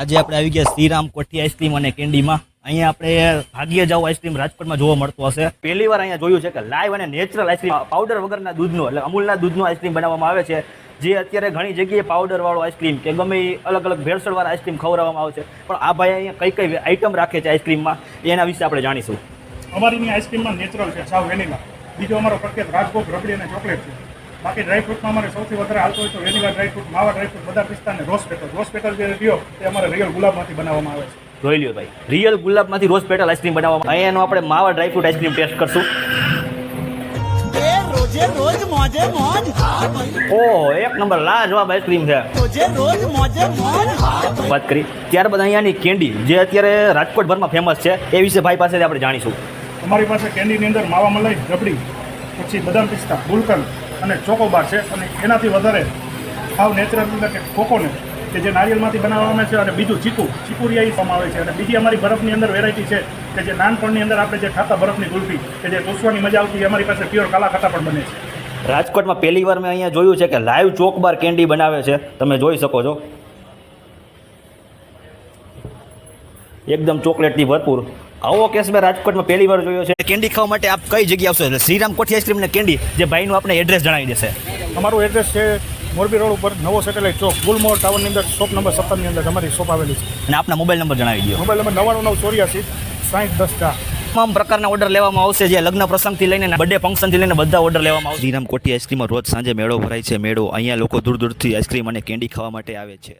આજે આપણે આવી ગયા શ્રીરામ કોઠી આઈસ્ક્રીમ અને કેન્ડીમાં. અહીંયા આપણે ભાગ્ય જાવ આઈસ્ક્રીમ રાજકોટમાં જોવા મળતું હશે. પહેલી વાર અહીંયા જોયું છે કે લાઈવ અને નેચરલ આઈસ્ક્રીમ પાવડર વગરના દૂધનો એટલે અમૂલના દૂધનો આઈસ્ક્રીમ બનાવવામાં આવે છે. જે અત્યારે ઘણી જગ્યાએ પાવડર વાળો આઈસ્ક્રીમ કે ગમે અલગ અલગ ભેળસેળ વાળા આઈસ્ક્રીમ ખવડાવવામાં આવે છે, પણ આ ભાઈ અહીંયા કઈ કઈ આઈટમ રાખે છે આઈસ્ક્રીમમાં એના વિશે આપણે જાણીશું. અમારીની આઈસ્ક્રીમમાં નેચરલ છે, સાવ વેનીલા. બીજો અમારો પ્રખ્યાત રાજભોગ રબડી અને ચોકલેટ છે. બાકી ડ્રાયફ્રૂટમાં અમારે સૌથી વધારે હાલતો હોય તો વેનીલા ડ્રાયફ્રૂટ, માવા ડ્રાયફ્રૂટ, બધા પિસ્તા અને રોઝ પેટલ. રોઝ પેટલ જે રહ્યો તે અમારે રિયલ ગુલાબમાંથી બનાવવામાં આવે છે. જોઈ લ્યો ભાઈ, રિયલ ગુલાબમાંથી રોઝ પેટલ આઈસ્ક્રીમ બનાવવામાં. અહીંયાનો આપણે માવા ડ્રાયફ્રૂટ આઈસ્ક્રીમ ટેસ્ટ કરશું. ઓહ, એક નંબર લાજવાબ આઈસ્ક્રીમ છે. વાત કરી ત્યારબાદ અહીંયાની કેન્ડી જે અત્યારે રાજકોટભરમાં ફેમસ છે એ વિશે ભાઈ પાસેથી આપણે જાણીશું. અમારી પાસે કેન્ડીની અંદર માવા મલાઈ, રબડી, પછી બદામ પિસ્તા, ગુલકંદ અને ચોકોબાર છે. અને એનાથી વધારે સાવ નેચરલ એટલે કે કોકોનટ કે જે નારિયેળમાંથી બનાવવામાં આવે છે, અને બીજું ચીકુરિયા આવે છે. અને બીજી અમારી બરફની અંદર વેરાયટી છે કે જે નાનપણની અંદર આપણે જે ખાતા બરફની ગુલ્ફી કે જે ચૂસવાની મજા આવતી, અમારી પાસે પ્યોર કાલા ખાતા પણ બને છે. રાજકોટમાં પહેલી વાર મેં અહીંયા જોયું છે કે લાઈવ ચોકબાર કેન્ડી બનાવે છે. તમે જોઈ શકો છો, એકદમ ચોકલેટથી ભરપૂર. આવો કેસ મેં રાજકોટમાં પહેલી વાર જોયો છે. કેન્ડી ખાવા માટે આપ કઈ જગ્યાએ આવશો? એટલે શ્રીરામ કોઠી આઈસ્ક્રીમ ને કેન્ડી, જે ભાઈનું આપણે એડ્રેસ જણાવી દેશે. અમારું એડ્રેસ છે મોરબી રોડ ઉપર નવો સેટેલાઇટ ચોક, ગુલમોહર ટાવરની અંદર, શોપ નંબર 17 ની અંદર અમારી શોપ આવેલી છે. અને આપના મોબાઈલ નંબર જણાવી દો. Mobile number 9984 6010 4. તમામ પ્રકારના ઓર્ડર લેવામાં આવશે, જે લગ્ન પ્રસંગથી લઈને બર્થડે ફંક્શનથી લઈને બધા ઓર્ડર લેવામાં આવશે. શ્રીરામ કોઠી આઈસ્ક્રીમમાં રોજ સાંજે મેળો ભરાય છે. મેળો અહીંયા લોકો દૂર દૂરથી આઈસ્ક્રીમ અને કેન્ડી ખાવા માટે આવે છે.